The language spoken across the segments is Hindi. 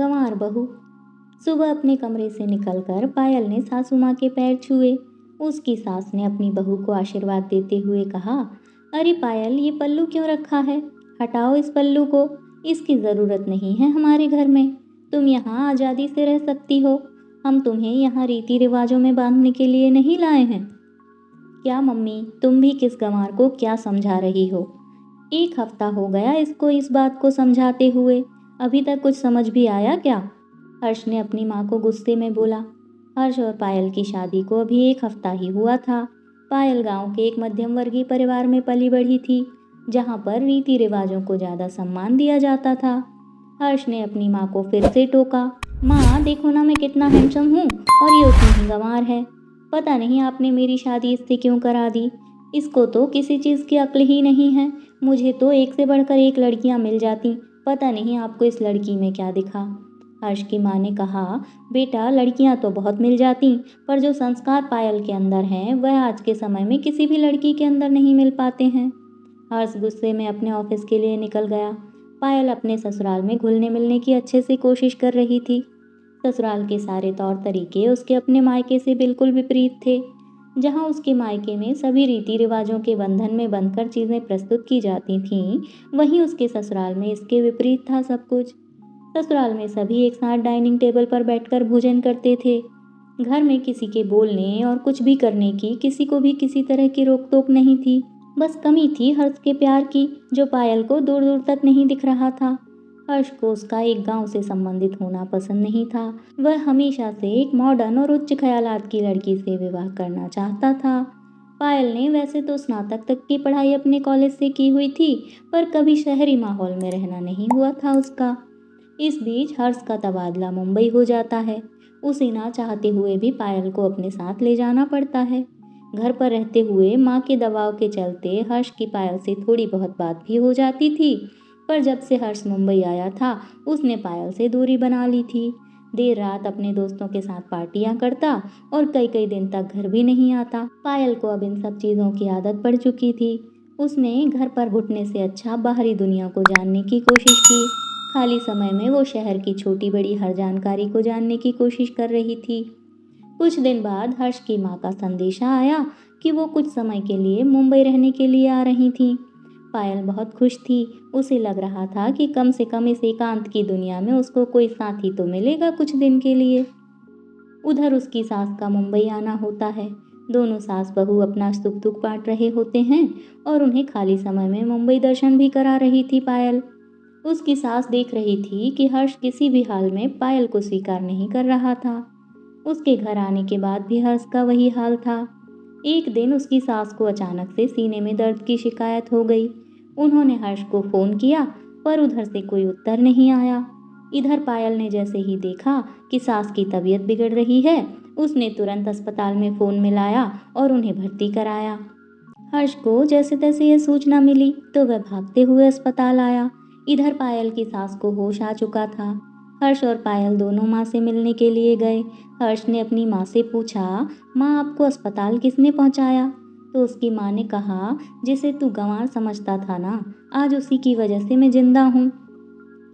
गंवार बहू। सुबह अपने कमरे से निकलकर पायल ने सासू माँ के पैर छुए। उसकी सास ने अपनी बहू को आशीर्वाद देते हुए कहा, अरे पायल, ये पल्लू क्यों रखा है? हटाओ इस पल्लू को, इसकी ज़रूरत नहीं है हमारे घर में। तुम यहाँ आज़ादी से रह सकती हो। हम तुम्हें यहाँ रीति रिवाजों में बांधने के लिए नहीं लाए हैं। क्या मम्मी, तुम भी किस गंवार को क्या समझा रही हो? 1 हफ्ता हो गया इसको इस बात को समझाते हुए, अभी तक कुछ समझ भी आया क्या? हर्ष ने अपनी माँ को गुस्से में बोला। हर्ष और पायल की शादी को अभी 1 हफ्ता ही हुआ था। पायल गांव के एक मध्यम वर्गीय परिवार में पली बढ़ी थी, जहां पर रीति रिवाजों को ज़्यादा सम्मान दिया जाता था। हर्ष ने अपनी माँ को फिर से टोका, माँ देखो ना, मैं कितना हैंडसम हूँ और ये उतनी ही गंवार है। पता नहीं आपने मेरी शादी इससे क्यों करा दी। इसको तो किसी चीज़ की अक्ल ही नहीं है। मुझे तो एक से बढ़कर एक लड़कियां मिल जाती, पता नहीं आपको इस लड़की में क्या दिखा। हर्ष की माँ ने कहा, बेटा लड़कियां तो बहुत मिल जाती, पर जो संस्कार पायल के अंदर हैं वह आज के समय में किसी भी लड़की के अंदर नहीं मिल पाते हैं। हर्ष गुस्से में अपने ऑफिस के लिए निकल गया। पायल अपने ससुराल में घुलने मिलने की अच्छे से कोशिश कर रही थी। ससुराल के सारे तौर तरीके उसके अपने मायके से बिल्कुल विपरीत थे। जहाँ उसके मायके में सभी रीति रिवाजों के बंधन में बंधकर चीज़ें प्रस्तुत की जाती थीं, वहीं उसके ससुराल में इसके विपरीत था सब कुछ। ससुराल में सभी एक साथ डाइनिंग टेबल पर बैठकर भोजन करते थे। घर में किसी के बोलने और कुछ भी करने की किसी को भी किसी तरह की रोक टोक नहीं थी। बस कमी थी हर्ष के प्यार की, जो पायल को दूर दूर तक नहीं दिख रहा था। हर्ष को उसका एक गांव से संबंधित होना पसंद नहीं था। वह हमेशा से एक मॉडर्न और उच्च ख्यालात की लड़की से विवाह करना चाहता था। पायल ने वैसे तो स्नातक तक की पढ़ाई अपने कॉलेज से की हुई थी, पर कभी शहरी माहौल में रहना नहीं हुआ था उसका। इस बीच हर्ष का तबादला मुंबई हो जाता है। उसे ना चाहते हुए भी पायल को अपने साथ ले जाना पड़ता है। घर पर रहते हुए माँ के दबाव के चलते हर्ष की पायल से थोड़ी बहुत बात भी हो जाती थी, पर जब से हर्ष मुंबई आया था उसने पायल से दूरी बना ली थी। देर रात अपने दोस्तों के साथ पार्टियां करता और कई कई दिन तक घर भी नहीं आता। पायल को अब इन सब चीज़ों की आदत पड़ चुकी थी। उसने घर पर घुटने से अच्छा बाहरी दुनिया को जानने की कोशिश की। खाली समय में वो शहर की छोटी बड़ी हर जानकारी को जानने की कोशिश कर रही थी। कुछ दिन बाद हर्ष की माँ का संदेशा आया कि वो कुछ समय के लिए मुंबई रहने के लिए आ रही थीं। पायल बहुत खुश थी। उसे लग रहा था कि कम से कम इस एकांत की दुनिया में उसको कोई साथी तो मिलेगा कुछ दिन के लिए। उधर उसकी सास का मुंबई आना होता है। दोनों सास बहू अपना सुख दुख बांट रहे होते हैं और उन्हें खाली समय में मुंबई दर्शन भी करा रही थी पायल। उसकी सास देख रही थी कि हर्ष किसी भी हाल में पायल को स्वीकार नहीं कर रहा था। उसके घर आने के बाद भी हर्ष का वही हाल था। एक दिन उसकी सास को अचानक से सीने में दर्द की शिकायत हो गई। उन्होंने हर्ष को फ़ोन किया, पर उधर से कोई उत्तर नहीं आया। इधर पायल ने जैसे ही देखा कि सास की तबीयत बिगड़ रही है, उसने तुरंत अस्पताल में फ़ोन मिलाया और उन्हें भर्ती कराया। हर्ष को जैसे तैसे यह सूचना मिली तो वह भागते हुए अस्पताल आया। इधर पायल की सास को होश आ चुका था। हर्ष और पायल दोनों माँ से मिलने के लिए गए। हर्ष ने अपनी माँ से पूछा, माँ आपको अस्पताल किसने पहुँचाया? तो उसकी माँ ने कहा, जिसे तू गंवार समझता था ना, आज उसी की वजह से मैं जिंदा हूँ।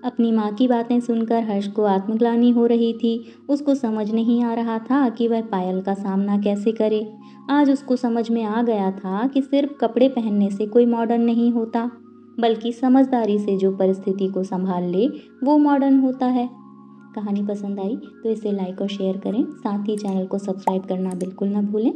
अपनी माँ की बातें सुनकर हर्ष को आत्मग्लानि हो रही थी। उसको समझ नहीं आ रहा था कि वह पायल का सामना कैसे करे। आज उसको समझ में आ गया था कि सिर्फ कपड़े पहनने से कोई मॉडर्न नहीं होता, बल्कि समझदारी से जो परिस्थिति को संभाल ले वो मॉडर्न होता है। कहानी पसंद आई तो इसे लाइक और शेयर करें, साथ ही चैनल को सब्सक्राइब करना बिल्कुल ना भूलें।